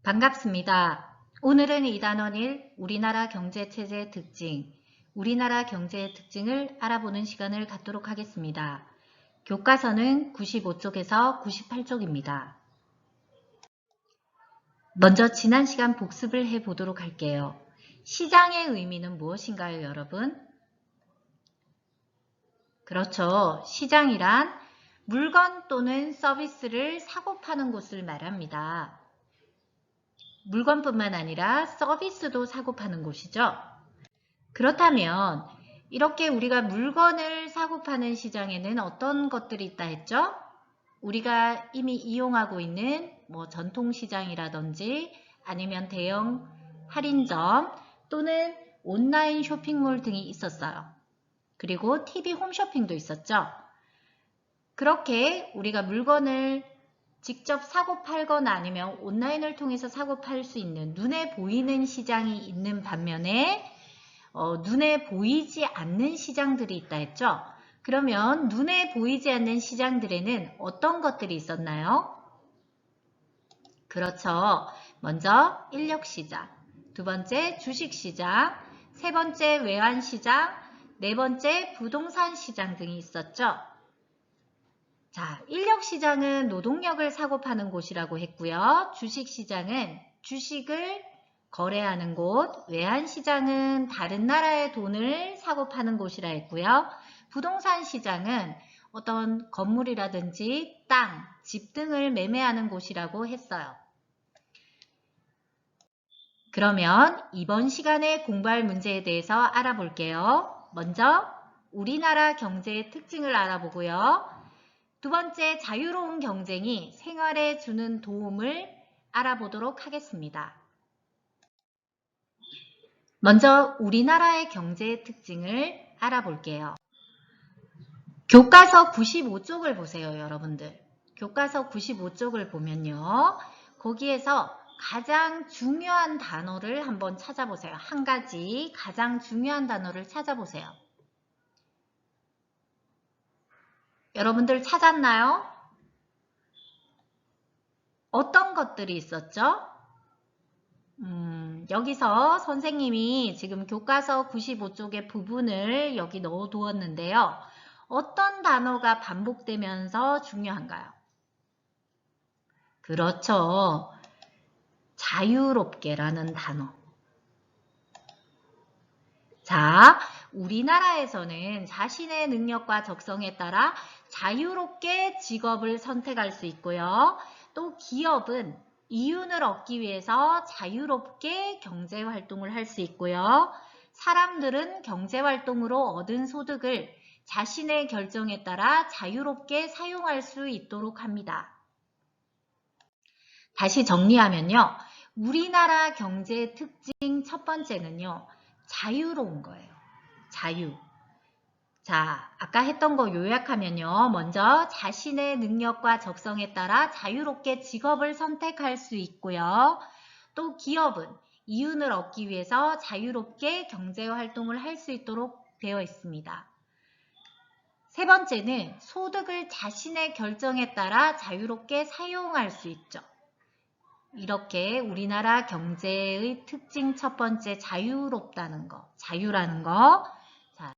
반갑습니다. 오늘은 2단원 1 우리나라 경제체제의 특징, 우리나라 경제의 특징을 알아보는 시간을 갖도록 하겠습니다. 교과서는 95쪽에서 98쪽입니다. 먼저 지난 시간 복습을 해보도록 할게요. 시장의 의미는 무엇인가요, 여러분? 그렇죠. 시장이란 물건 또는 서비스를 사고 파는 곳을 말합니다. 물건뿐만 아니라 서비스도 사고 파는 곳이죠. 그렇다면 이렇게 우리가 물건을 사고 파는 시장에는 어떤 것들이 있다 했죠? 우리가 이미 이용하고 있는 전통시장이라든지 아니면 대형 할인점 또는 온라인 쇼핑몰 등이 있었어요. 그리고 TV 홈쇼핑도 있었죠. 그렇게 우리가 물건을 직접 사고 팔거나 아니면 온라인을 통해서 사고 팔 수 있는 눈에 보이는 시장이 있는 반면에 눈에 보이지 않는 시장들이 있다 했죠. 그러면 눈에 보이지 않는 시장들에는 어떤 것들이 있었나요? 그렇죠. 먼저 인력시장, 두 번째 주식시장, 세 번째 외환시장, 네 번째 부동산 시장 등이 있었죠. 자, 인력시장은 노동력을 사고 파는 곳이라고 했고요. 주식시장은 주식을 거래하는 곳, 외환시장은 다른 나라의 돈을 사고 파는 곳이라 했고요. 부동산 시장은 어떤 건물이라든지 땅, 집 등을 매매하는 곳이라고 했어요. 그러면 이번 시간에 공부할 문제에 대해서 알아볼게요. 먼저 우리나라 경제의 특징을 알아보고요. 두 번째, 자유로운 경쟁이 생활에 주는 도움을 알아보도록 하겠습니다. 먼저 우리나라의 경제의 특징을 알아볼게요. 교과서 95쪽을 보세요, 여러분들. 교과서 95쪽을 보면요. 거기에서 가장 중요한 단어를 한번 찾아보세요. 한 가지 가장 중요한 단어를 찾아보세요. 여러분들 찾았나요? 어떤 것들이 있었죠? 여기서 선생님이 지금 교과서 95쪽의 부분을 여기 넣어 두었는데요. 어떤 단어가 반복되면서 중요한가요? 그렇죠. 자유롭게라는 단어. 자, 우리나라에서는 자신의 능력과 적성에 따라 자유롭게 직업을 선택할 수 있고요. 또 기업은 이윤을 얻기 위해서 자유롭게 경제활동을 할 수 있고요. 사람들은 경제활동으로 얻은 소득을 자신의 결정에 따라 자유롭게 사용할 수 있도록 합니다. 다시 정리하면요. 우리나라 경제의 특징 첫 번째는요. 자유로운 거예요. 자유. 자, 아까 했던 거 요약하면요. 먼저 자신의 능력과 적성에 따라 자유롭게 직업을 선택할 수 있고요. 또 기업은 이윤을 얻기 위해서 자유롭게 경제활동을 할 수 있도록 되어 있습니다. 세 번째는 소득을 자신의 결정에 따라 자유롭게 사용할 수 있죠. 이렇게 우리나라 경제의 특징 첫 번째 자유롭다는 거, 자유라는 거. 자,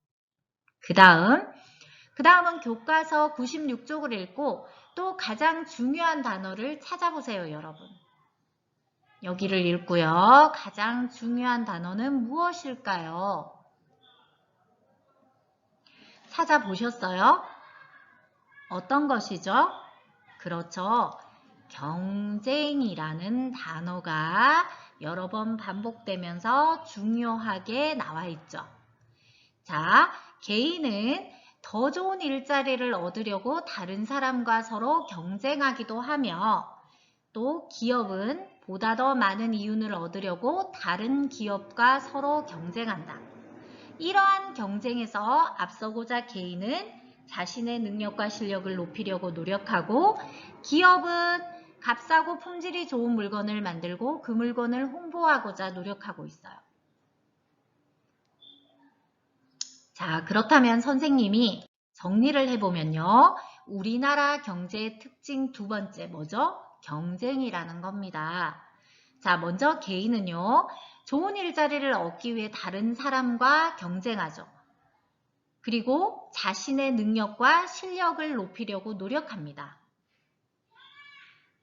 그 다음은 교과서 96쪽을 읽고 또 가장 중요한 단어를 찾아보세요, 여러분. 여기를 읽고요. 가장 중요한 단어는 무엇일까요? 찾아보셨어요? 어떤 것이죠? 그렇죠. 경쟁이라는 단어가 여러 번 반복되면서 중요하게 나와 있죠. 자, 개인은 더 좋은 일자리를 얻으려고 다른 사람과 서로 경쟁하기도 하며 또 기업은 보다 더 많은 이윤을 얻으려고 다른 기업과 서로 경쟁한다. 이러한 경쟁에서 앞서고자 개인은 자신의 능력과 실력을 높이려고 노력하고 기업은 값싸고 품질이 좋은 물건을 만들고 그 물건을 홍보하고자 노력하고 있어요. 자, 그렇다면 선생님이 정리를 해보면요. 우리나라 경제의 특징 두 번째 뭐죠? 경쟁이라는 겁니다. 자, 먼저 개인은요, 좋은 일자리를 얻기 위해 다른 사람과 경쟁하죠. 그리고 자신의 능력과 실력을 높이려고 노력합니다.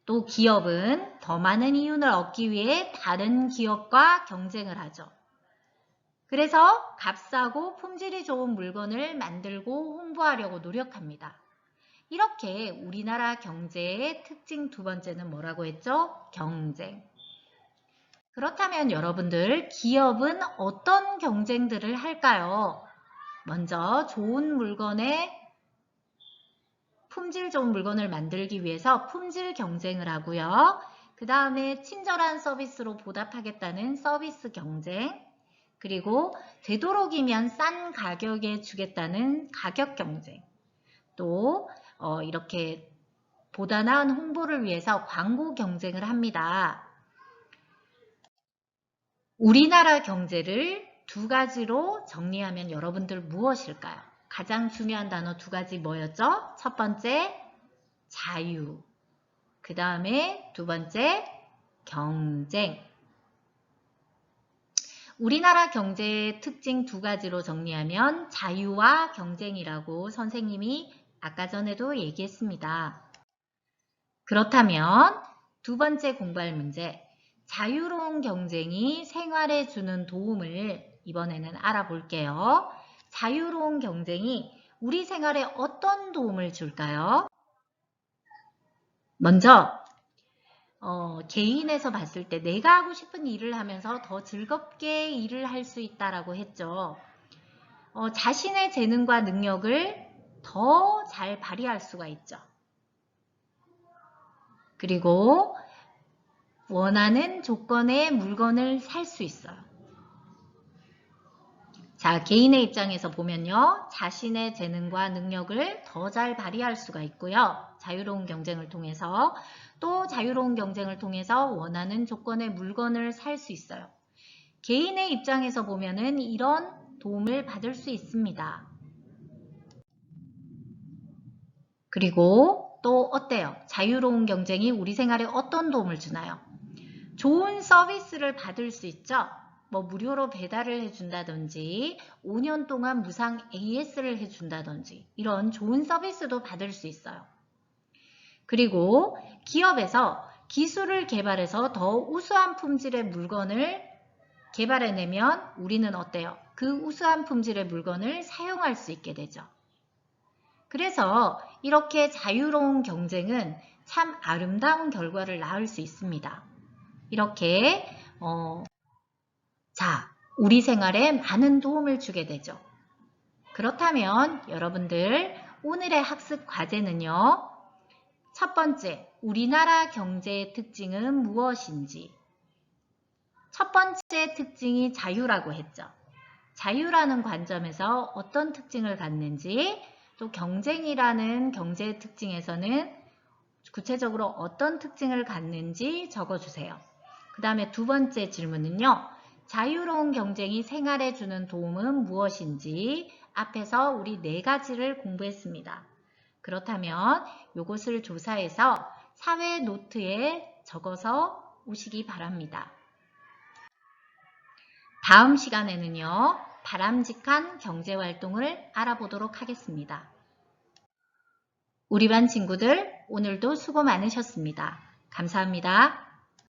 또 기업은 더 많은 이윤을 얻기 위해 다른 기업과 경쟁을 하죠. 그래서 값싸고 품질이 좋은 물건을 만들고 홍보하려고 노력합니다. 이렇게 우리나라 경제의 특징 두 번째는 뭐라고 했죠? 경쟁. 그렇다면 여러분들, 기업은 어떤 경쟁들을 할까요? 먼저 좋은 물건에 품질 좋은 물건을 만들기 위해서 품질 경쟁을 하고요. 그 다음에 친절한 서비스로 보답하겠다는 서비스 경쟁, 그리고 되도록이면 싼 가격에 주겠다는 가격 경쟁, 또 이렇게 보다 나은 홍보를 위해서 광고 경쟁을 합니다. 우리나라 경제를 두 가지로 정리하면 여러분들 무엇일까요? 가장 중요한 단어 두 가지 뭐였죠? 첫 번째, 자유. 그 다음에 두 번째, 경쟁. 우리나라 경제의 특징 두 가지로 정리하면 자유와 경쟁이라고 선생님이 아까 전에도 얘기했습니다. 그렇다면 두 번째 공부할 문제, 자유로운 경쟁이 생활에 주는 도움을 이번에는 알아볼게요. 자유로운 경쟁이 우리 생활에 어떤 도움을 줄까요? 먼저 개인에서 봤을 때 내가 하고 싶은 일을 하면서 더 즐겁게 일을 할 수 있다라고 했죠. 자신의 재능과 능력을 더 잘 발휘할 수가 있죠. 그리고 원하는 조건의 물건을 살 수 있어요. 자, 개인의 입장에서 보면요. 자신의 재능과 능력을 더 잘 발휘할 수가 있고요. 자유로운 경쟁을 통해서 또 자유로운 경쟁을 통해서 원하는 조건의 물건을 살 수 있어요. 개인의 입장에서 보면은 이런 도움을 받을 수 있습니다. 그리고 또 어때요? 자유로운 경쟁이 우리 생활에 어떤 도움을 주나요? 좋은 서비스를 받을 수 있죠? 뭐 무료로 배달을 해준다든지 5년 동안 무상 AS를 해준다든지 이런 좋은 서비스도 받을 수 있어요. 그리고 기업에서 기술을 개발해서 더 우수한 품질의 물건을 개발해내면 우리는 어때요? 그 우수한 품질의 물건을 사용할 수 있게 되죠. 그래서 이렇게 자유로운 경쟁은 참 아름다운 결과를 낳을 수 있습니다. 이렇게 우리 생활에 많은 도움을 주게 되죠. 그렇다면 여러분들 오늘의 학습 과제는요. 첫 번째, 우리나라 경제의 특징은 무엇인지. 첫 번째 특징이 자유라고 했죠. 자유라는 관점에서 어떤 특징을 갖는지, 또 경쟁이라는 경제의 특징에서는 구체적으로 어떤 특징을 갖는지 적어주세요. 그 다음에 두 번째 질문은요. 자유로운 경쟁이 생활에 주는 도움은 무엇인지 앞에서 우리 네 가지를 공부했습니다. 그렇다면 이것을 조사해서 사회 노트에 적어서 오시기 바랍니다. 다음 시간에는요. 바람직한 경제활동을 알아보도록 하겠습니다. 우리 반 친구들 오늘도 수고 많으셨습니다. 감사합니다.